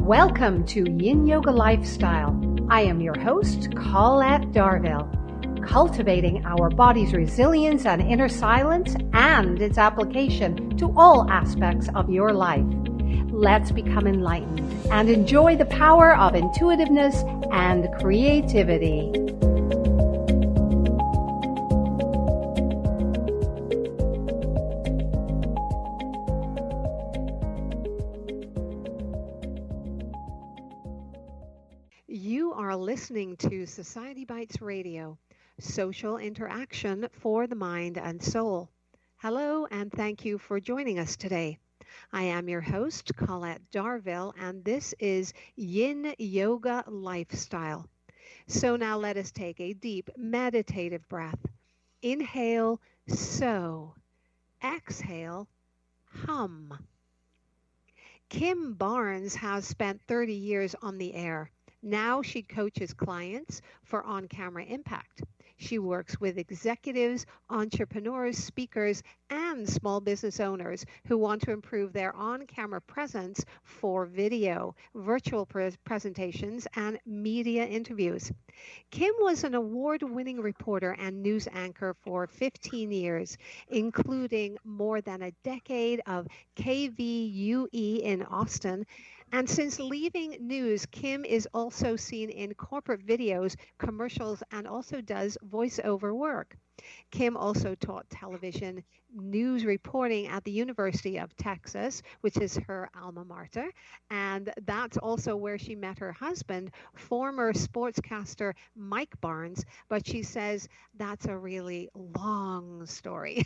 Welcome to Yin Yoga Lifestyle. I am your host, Colette Darville. Cultivating our body's resilience and inner silence and its application to all aspects of your life. Let's become enlightened and enjoy the power of intuitiveness and creativity. You are listening to Society Bites Radio, social interaction for the mind and soul. Hello, and thank you for joining us today. I am your host, Colette Darville, and this is Yin Yoga Lifestyle. So now let us take a deep meditative breath. Inhale, so. Exhale, hum. Kim Barnes has spent 30 years on the air. Now she coaches clients for on-camera impact. She works with executives, entrepreneurs, speakers, and small business owners who want to improve their on-camera presence for video, virtual presentations, and media interviews. Kim was an award-winning reporter and news anchor for 15 years, including more than a decade of KVUE in Austin. And since leaving news, Kim is also seen in corporate videos, commercials, and also does voiceover work. Kim also taught television news reporting at the University of Texas, which is her alma mater. And that's also where she met her husband, former sportscaster Mike Barnes. But she says that's a really long story.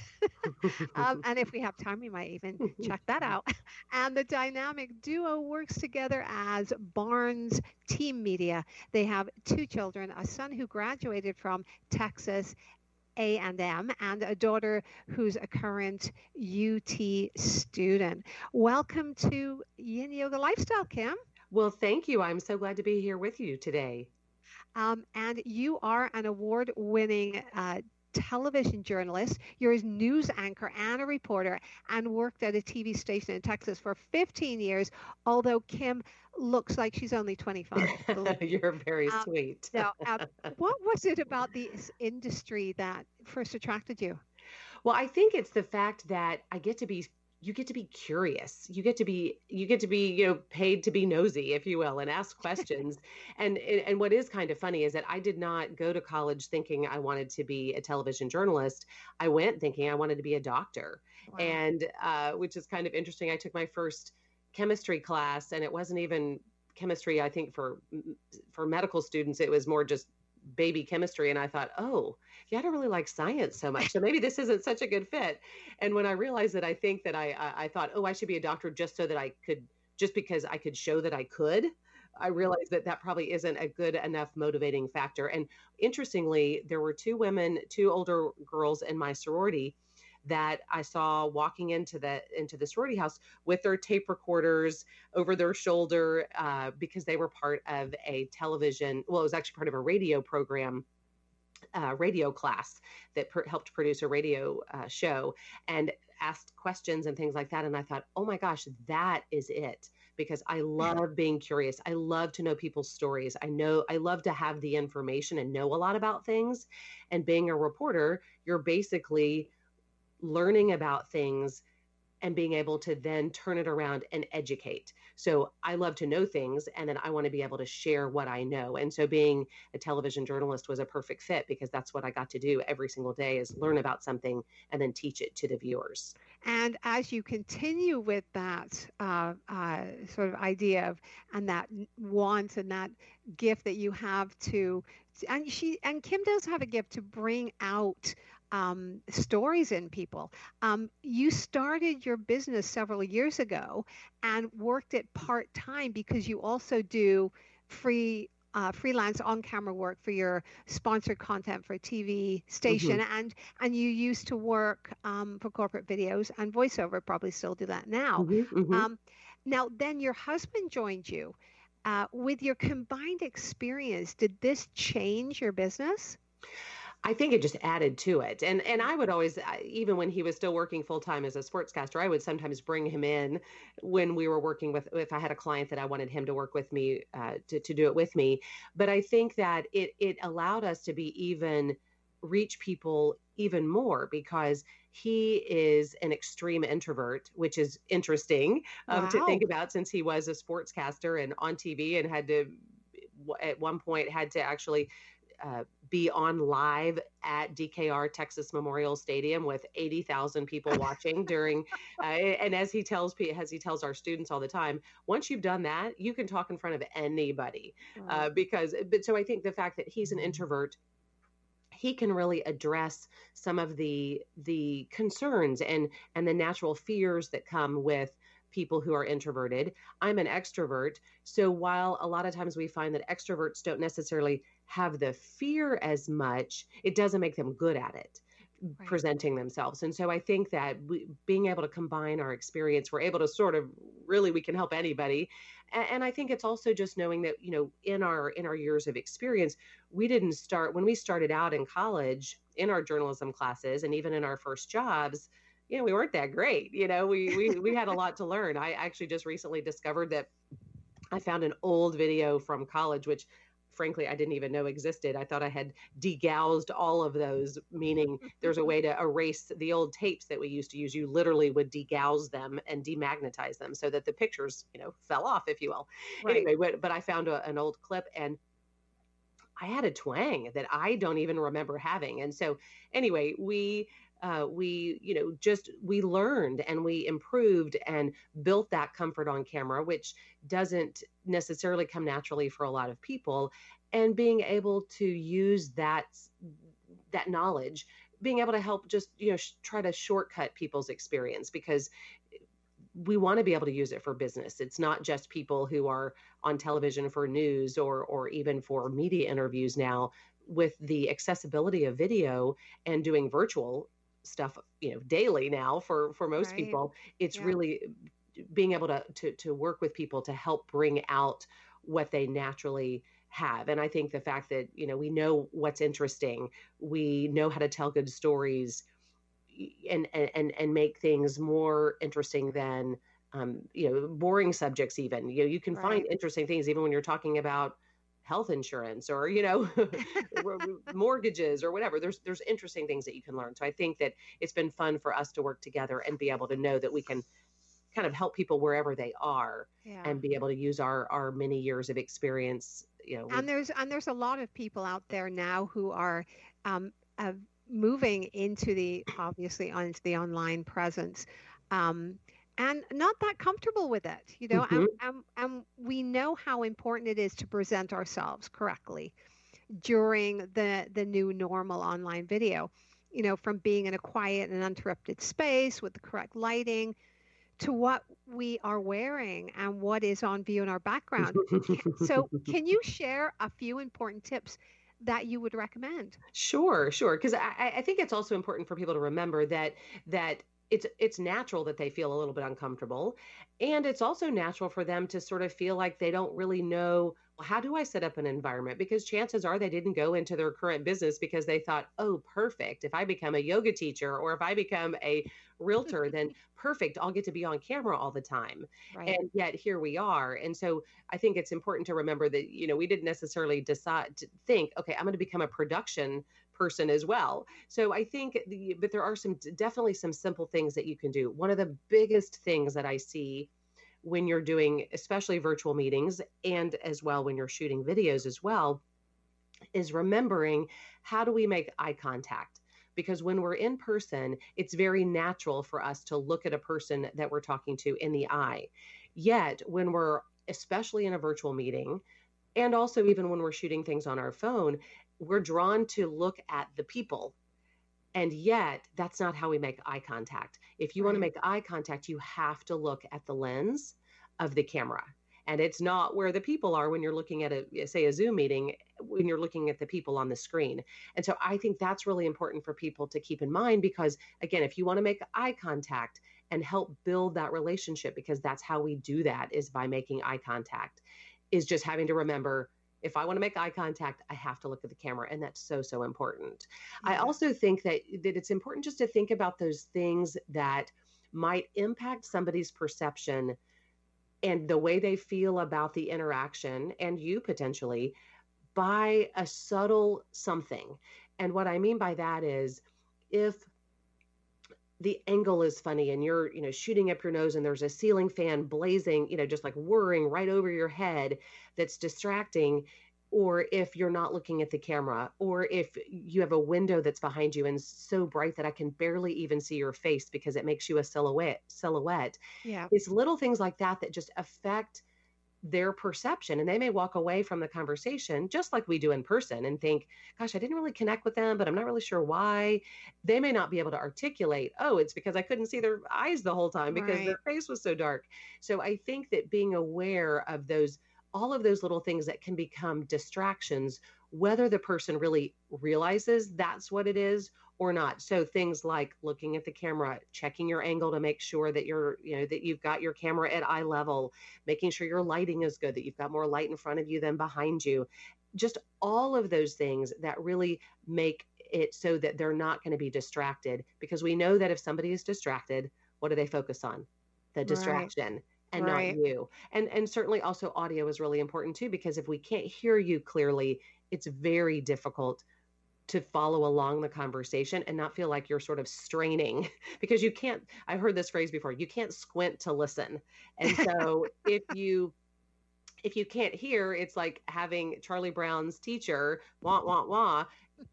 And if we have time, we might even check that out. And the dynamic duo works together as Barnes Team Media. They have two children, a son who graduated from Texas A&M, and a daughter who's a current UT student. Welcome to Yin Yoga Lifestyle, Kim. Well, thank you. I'm so glad to be here with you today. And you are an award-winning television journalist. You're a news anchor and a reporter, and worked at a TV station in Texas for 15 years, although Kim looks like she's only 25. You're very sweet. Now, what was it about this industry that first attracted you? Well, I think it's the fact that you get to be curious. You get to be, paid to be nosy, if you will, and ask questions. And what is kind of funny is that I did not go to college thinking I wanted to be a television journalist. I went thinking I wanted to be a doctor. Wow. And which is kind of interesting. I took my first chemistry class, and it wasn't even chemistry. I think for medical students, it was more just baby chemistry. And I thought, oh, yeah, I don't really like science so much. So maybe this isn't such a good fit. And when I realized that, I think that I thought, oh, I should be a doctor just because I could show that I could. I realized that probably isn't a good enough motivating factor. And interestingly, there were two older girls in my sorority that I saw walking into the sorority house with their tape recorders over their shoulder because they were part of a television. Well, it was actually part of a radio program, radio class that helped produce a radio show, and asked questions and things like that. And I thought, oh my gosh, that is it. Because I love being curious. I love to know people's stories. I love to have the information and know a lot about things. And being a reporter, you're basically learning about things and being able to then turn it around and educate. So I love to know things, and then I want to be able to share what I know. And so being a television journalist was a perfect fit, because that's what I got to do every single day, is learn about something and then teach it to the viewers. And as you continue with that sort of idea and that want and that gift that you have and Kim does have a gift to bring out stories in people. You started your business several years ago and worked it part-time because you also do freelance on-camera work for your sponsored content for a TV station, and you used to work for corporate videos and voiceover, probably still do that now. Now, then your husband joined you. With your combined experience, did this change your business? I think it just added to it. And I would always, even when he was still working full time as a sportscaster, I would sometimes bring him in when we were working with, if I had a client that I wanted him to work with me, to do it with me. But I think that it allowed us to be even reach people even more because he is an extreme introvert, which is interesting to think Wow. about since he was a sportscaster and on TV and had to, at one point, had to actually be on live at DKR Texas Memorial Stadium with 80,000 people watching during. And as he tells our students all the time, once you've done that, you can talk in front of anybody. Right. But so I think the fact that he's an introvert, he can really address some of the concerns and the natural fears that come with people who are introverted. I'm an extrovert, so while a lot of times we find that extroverts don't necessarily have the fear as much, it doesn't make them good at it Right. presenting themselves. And so I think that being able to combine our experience, we're able to sort of really, we can help anybody. And I think it's also just knowing that, in our years of experience, we didn't start when we started out in college in our journalism classes and even in our first jobs. We weren't that great. We had a lot to learn. I actually just recently discovered that I found an old video from college, which frankly I didn't even know existed. I thought I had degaussed all of those, meaning there's a way to erase the old tapes that we used to use. You literally would degauss them and demagnetize them so that the pictures, fell off, if you will. Right. Anyway, but I found an old clip and I had a twang that I don't even remember having. And so anyway, just we learned and we improved and built that comfort on camera, which doesn't necessarily come naturally for a lot of people. And being able to use that knowledge, being able to help just try to shortcut people's experience because we want to be able to use it for business. It's not just people who are on television for news or even for media interviews now. With the accessibility of video and doing virtual stuff, daily now for most Right. people, it's Yeah. really being able to work with people to help bring out what they naturally have. And I think the fact that we know what's interesting, we know how to tell good stories, and make things more interesting than boring subjects. Even you can find Right. interesting things even when you're talking about health insurance or mortgages or whatever. There's interesting things that you can learn. So I think that it's been fun for us to work together and be able to know that we can kind of help people wherever they are Yeah. and be able to use our many years of experience. With And there's a lot of people out there now who are um, uh, moving into the obviously into the online presence, um, and not that comfortable with it, Mhm. and we know how important it is to present ourselves correctly during the new normal online video. From being in a quiet and uninterrupted space with the correct lighting to what we are wearing and what is on view in our background. So, can you share a few important tips that you would recommend? Sure, sure. Because I think it's also important for people to remember that it's natural that they feel a little bit uncomfortable, and it's also natural for them to sort of feel like they don't really know, well, how do I set up an environment? Because chances are they didn't go into their current business because they thought, oh, perfect. If I become a yoga teacher or if I become a realtor, then perfect. I'll get to be on camera all the time. Right. And yet here we are. And so I think it's important to remember that, we didn't necessarily decide to think, okay, I'm going to become a production person as well. So I think, but there are definitely some simple things that you can do. One of the biggest things that I see when you're doing, especially virtual meetings and as well when you're shooting videos as well, is remembering how do we make eye contact? Because when we're in person, it's very natural for us to look at a person that we're talking to in the eye. Yet, when we're especially in a virtual meeting, and also even when we're shooting things on our phone, we're drawn to look at the people. And yet, that's not how we make eye contact. If you want to Right. make eye contact, you have to look at the lens of the camera. And it's not where the people are when you're looking at say, a Zoom meeting, when you're looking at the people on the screen. And so I think that's really important for people to keep in mind because, again, if you want to make eye contact and help build that relationship, because that's how we do that is by making eye contact, is just having to remember. If I want to make eye contact, I have to look at the camera. And that's so, so important. I Yeah. also think that it's important just to think about those things that might impact somebody's perception and the way they feel about the interaction and you potentially by a subtle something. And what I mean by that is if the angle is funny and you're, shooting up your nose and there's a ceiling fan blazing, just like whirring right over your head that's distracting, or if you're not looking at the camera, or if you have a window that's behind you and so bright that I can barely even see your face because it makes you a silhouette. Yeah. It's little things like that that just affect their perception, and they may walk away from the conversation just like we do in person and think, gosh, I didn't really connect with them, but I'm not really sure why. They may not be able to articulate, oh, it's because I couldn't see their eyes the whole time because Right. their face was so dark. So I think that being aware of those, all of those little things that can become distractions, whether the person really realizes that's what it is or not. So things like looking at the camera, checking your angle to make sure that that you've got your camera at eye level, making sure your lighting is good, that you've got more light in front of you than behind you. Just all of those things that really make it so that they're not going to be distracted, because we know that if somebody is distracted, what do they focus on? The Right. distraction and not Right. you. And certainly also audio is really important too, because if we can't hear you clearly, it's very difficult to follow along the conversation and not feel like you're sort of straining because you can't. I've heard this phrase before, you can't squint to listen. And so if you can't hear, it's like having Charlie Brown's teacher wah wah wah.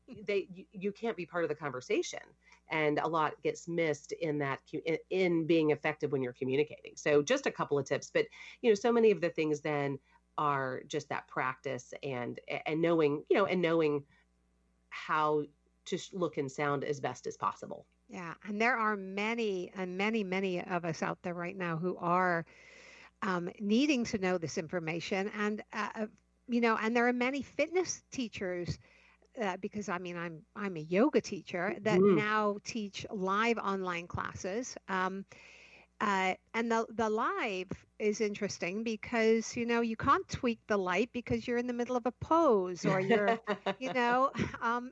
You can't be part of the conversation, and a lot gets missed in that in being effective when you're communicating. So just a couple of tips, but so many of the things then are just that practice and knowing, and knowing how to look and sound as best as possible. Yeah. And there are many and many, many of us out there right now who are needing to know this information. And there are many fitness teachers because I mean I'm a yoga teacher that Mhm. now teach live online classes. And the live is interesting because you can't tweak the light because you're in the middle of a pose or you're you know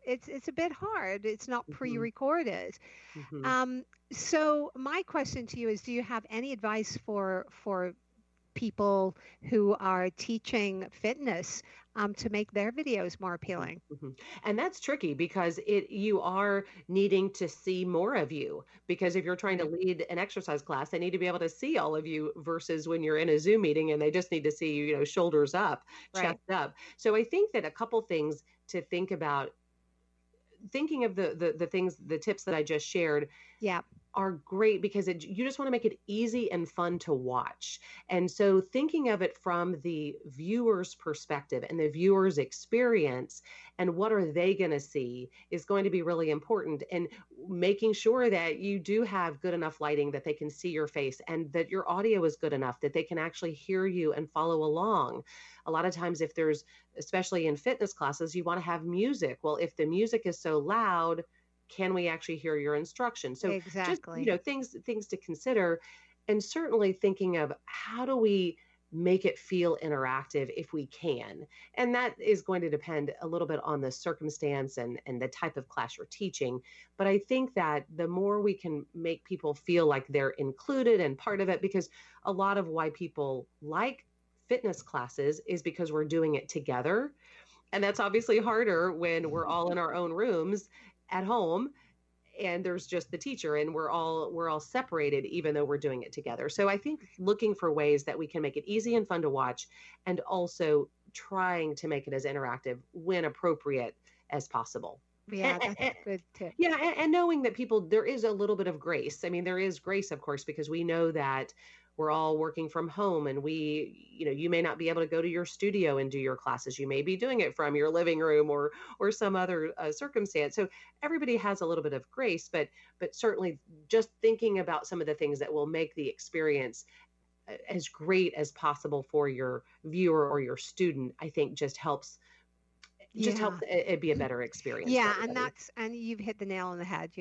it's a bit hard. It's not Mhm. pre-recorded. Mhm. Um, so my question to you is, do you have any advice for people who are teaching fitness to make their videos more Mhm, appealing? mhm. And that's tricky because you are needing to see more of you, because if you're trying to Right. lead an exercise class, they need to be able to see all of you versus when you're in a Zoom meeting and they just need to see you, shoulders up, chest Right. up. So I think that a couple things to think about, thinking of the things, the tips that I just shared, Yeah. are great because you just want to make it easy and fun to watch. And so thinking of it from the viewer's perspective and the viewer's experience and what are they going to see is going to be really important. And making sure that you do have good enough lighting that they can see your face and that your audio is good enough that they can actually hear you and follow along. A lot of times, if there's, especially in fitness classes, you want to have music. Well, if the music is so loud, can we actually hear your instructions? So just, Exactly. things to consider. And certainly thinking of how do we make it feel interactive if we can. And that is going to depend a little bit on the circumstance and the type of class you're teaching. But I think that the more we can make people feel like they're included and part of it, because a lot of why people like fitness classes is because we're doing it together, and that's obviously harder when we're all in our own rooms at home and there's just the teacher and we're all separated even though we're doing it together. So I think looking for ways that we can make it easy and fun to watch, and also trying to make it as interactive when appropriate as possible. Yeah, And, that's a good tip. yeah, and knowing that people, there is a little bit of grace. I mean, there is grace, of course, because we know that we're all working from home and you may not be able to go to your studio and do your classes. You may be doing it from your living room or some other circumstance. So everybody has a little bit of grace, but certainly just thinking about some of the things that will make the experience as great as possible for your viewer or your student, I think just helps Yeah. it be a better experience for Yeah, and everybody. that's and you've hit the nail on the head.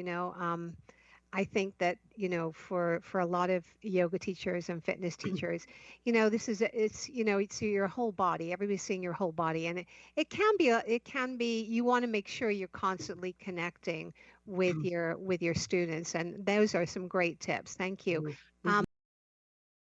I think that, for a lot of yoga teachers and fitness teachers, it's your whole body. Everybody's seeing your whole body, and it can be you want to make sure you're constantly connecting with your students, and those are some great tips. Thank you. Mhm. Um, Mhm.